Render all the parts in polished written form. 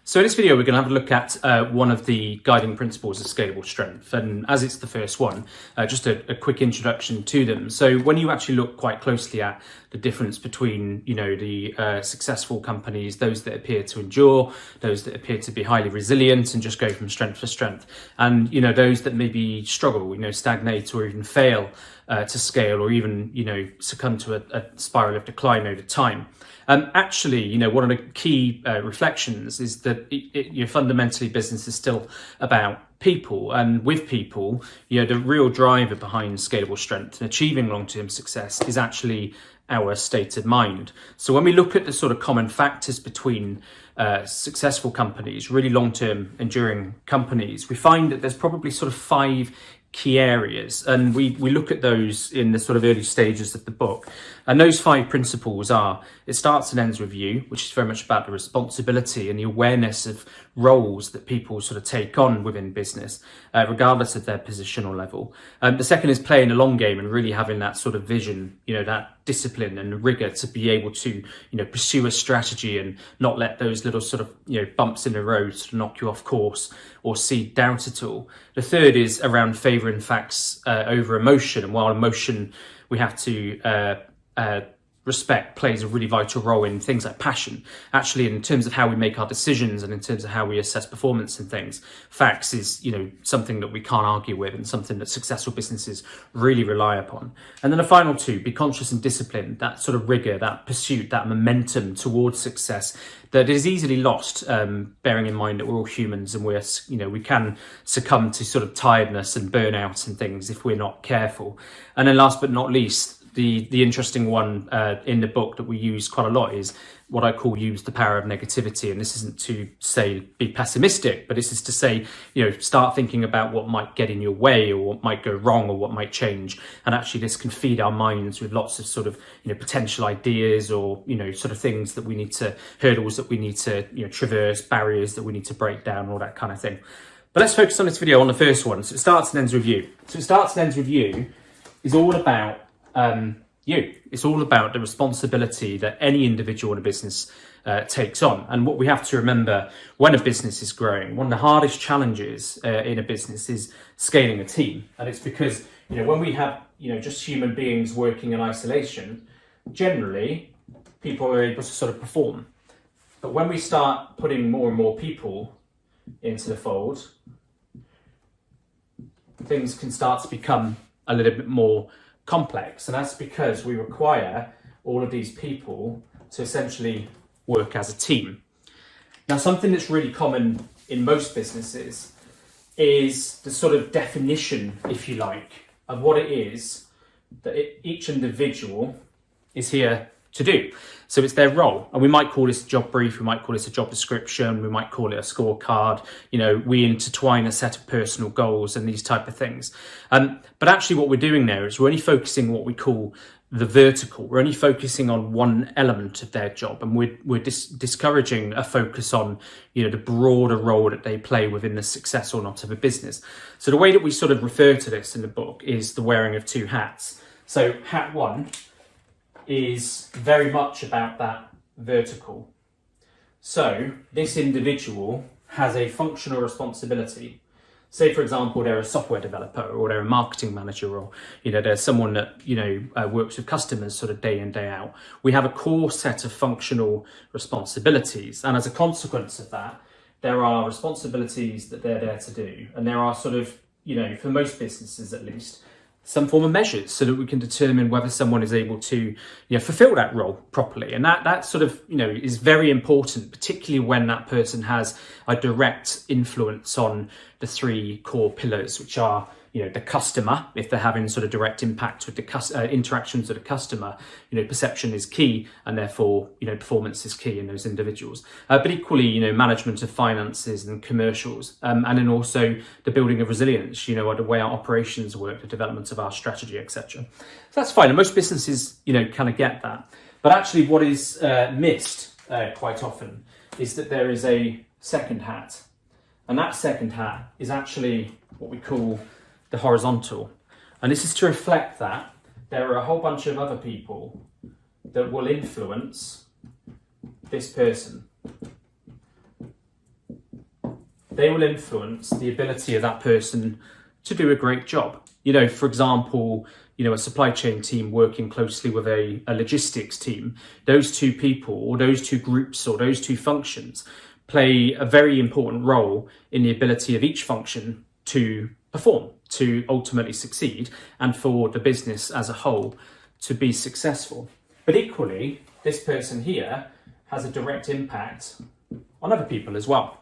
So in this video, we're going to have a look at one of the guiding principles of scalable strength. And as it's the first one, just a quick introduction to them. So when you actually look quite closely at the difference between, the successful companies, those that appear to endure, those that appear to be highly resilient and just go from strength to strength, and, those that maybe struggle, stagnate or even fail to scale, or even, succumb to a spiral of decline over time. Actually, one of the key reflections is that fundamentally business is still about people, and with people, the real driver behind scalable strength and achieving long-term success is actually our state of mind. So when we look at the sort of common factors between successful companies, really long-term enduring companies, we find that there's probably sort of 5 key areas, and we look at those in the sort of early stages of the book. And those 5 principles are: it starts and ends with you, which is very much about the responsibility and the awareness of roles that people sort of take on within business, regardless of their position or level. The second is playing a long game and really having that sort of vision, that discipline and rigor to be able to, pursue a strategy and not let those little sort of, bumps in the road sort of knock you off course or seed doubt at all. The third is around favouring facts over emotion. And while emotion, we have to respect, plays a really vital role in things like passion. Actually, in terms of how we make our decisions and in terms of how we assess performance and things, facts is, something that we can't argue with and something that successful businesses really rely upon. And then the final 2, be conscious and disciplined, that sort of rigor, that pursuit, that momentum towards success that is easily lost, bearing in mind that we're all humans and we can succumb to sort of tiredness and burnout and things if we're not careful. And then last but not least, the interesting one in the book that we use quite a lot is what I call use the power of negativity. And this isn't to say be pessimistic, but this is to say, start thinking about what might get in your way or what might go wrong or what might change. And actually this can feed our minds with lots of sort of, potential ideas or, sort of things that we need to, hurdles that we need to, traverse, barriers that we need to break down, all that kind of thing. But let's focus on this video on the first one. So it starts and ends with you. So it starts and ends with you is all about you. It's all about the responsibility that any individual in a business takes on. And what we have to remember when a business is growing, one of the hardest challenges in a business is scaling a team. And it's because, when we have, just human beings working in isolation, generally people are able to sort of perform. But when we start putting more and more people into the fold, things can start to become a little bit more complex, and that's because we require all of these people to essentially work as a team. Now, something that's really common in most businesses is the sort of definition, if you like, of what it is that each individual is here to do. So it's their role, and we might call this a job brief, we might call this a job description, we might call it a scorecard. We intertwine a set of personal goals and these type of things. But actually what we're doing there is we're only focusing on what we call the vertical. We're only focusing on one element of their job, and we're discouraging a focus on, the broader role that they play within the success or not of a business. So the way that we sort of refer to this in the book is the wearing of 2 hats. So hat 1 is very much about that vertical. So this individual has a functional responsibility. Say, for example, they're a software developer or they're a marketing manager, or, there's someone that, works with customers sort of day in, day out. We have a core set of functional responsibilities. And as a consequence of that, there are responsibilities that they're there to do. And there are sort of, for most businesses at least, some form of measures so that we can determine whether someone is able to, fulfill that role properly. And that sort of, is very important, particularly when that person has a direct influence on the 3 core pillars, which are, the customer. If they're having sort of direct impact with the interactions with the customer, perception is key, and therefore, performance is key in those individuals. But equally, management of finances and commercials, and then also the building of resilience, the way our operations work, the development of our strategy, etc. So that's fine. And most businesses, kind of get that. But actually what is missed quite often is that there is a second hat. And that second hat is actually what we call the horizontal. And this is to reflect that there are a whole bunch of other people that will influence this person. they will influence the ability of that person to do a great job. You know, for example, you know, a supply chain team working closely with a logistics team, those two people or those two groups or those two functions play a very important role in the ability of each function to perform, to ultimately succeed, and for the business as a whole to be successful. But equally, this person here has a direct impact on other people as well.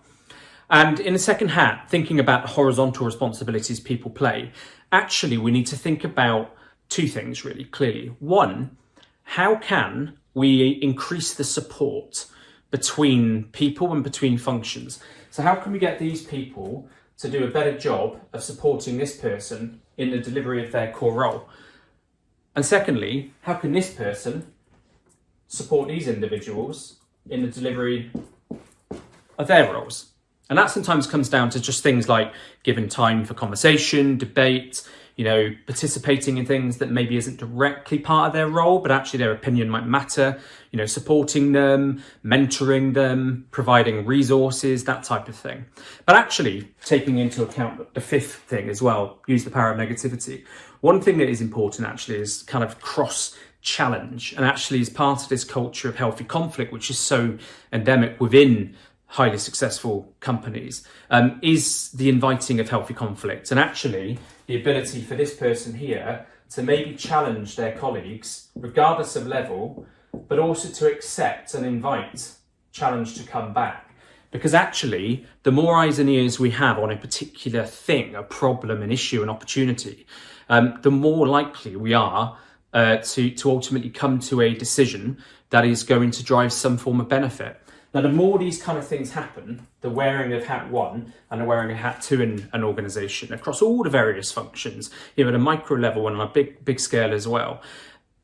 And in the second hat, thinking about the horizontal responsibilities people play, actually we need to think about two things really clearly. One, how can we increase the support between people and between functions? So how can we get these people to do a better job of supporting this person in the delivery of their core role? And secondly, how can this person support these individuals in the delivery of their roles? And that sometimes comes down to just things like giving time for conversation, debate, you know, participating in things that maybe isn't directly part of their role, but actually their opinion might matter, you know, supporting them, mentoring them, providing resources, that type of thing. But actually taking into account the fifth thing as well, use the power of negativity. One thing that is important actually is kind of cross challenge, and actually is part of this culture of healthy conflict, which is so endemic within highly successful companies, is the inviting of healthy conflict, and actually the ability for this person here to maybe challenge their colleagues regardless of level, but also to accept and invite challenge to come back. Because actually the more eyes and ears we have on a particular thing, a problem, an issue, an opportunity, the more likely we are to ultimately come to a decision that is going to drive some form of benefit. Now, the more these kind of things happen, the wearing of hat one and the wearing of hat two in an organisation across all the various functions, you know, at a micro level and on a big scale as well,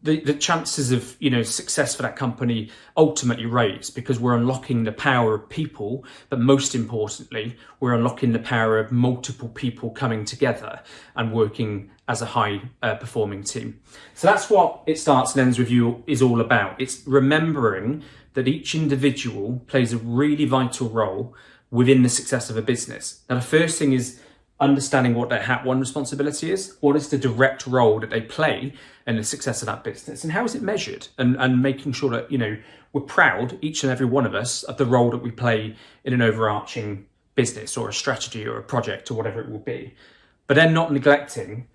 the chances of, you know, success for that company ultimately rise, because we're unlocking the power of people, but most importantly, we're unlocking the power of multiple people coming together and working as a high performing team. So that's what It Starts and Ends With You is all about. It's remembering that each individual plays a really vital role within the success of a business. Now, the first thing is understanding what their hat one responsibility is. What is the direct role that they play in the success of that business, and how is it measured? And making sure that, you know, we're proud, each and every one of us, of the role that we play in an overarching business or a strategy or a project or whatever it will be. But then not neglecting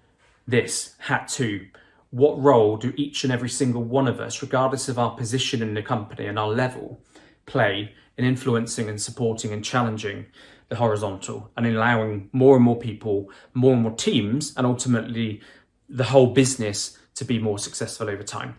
this hat two. What role do each and every single one of us, regardless of our position in the company and our level, play in influencing and supporting and challenging the horizontal, and in allowing more and more people, more and more teams, and ultimately the whole business to be more successful over time?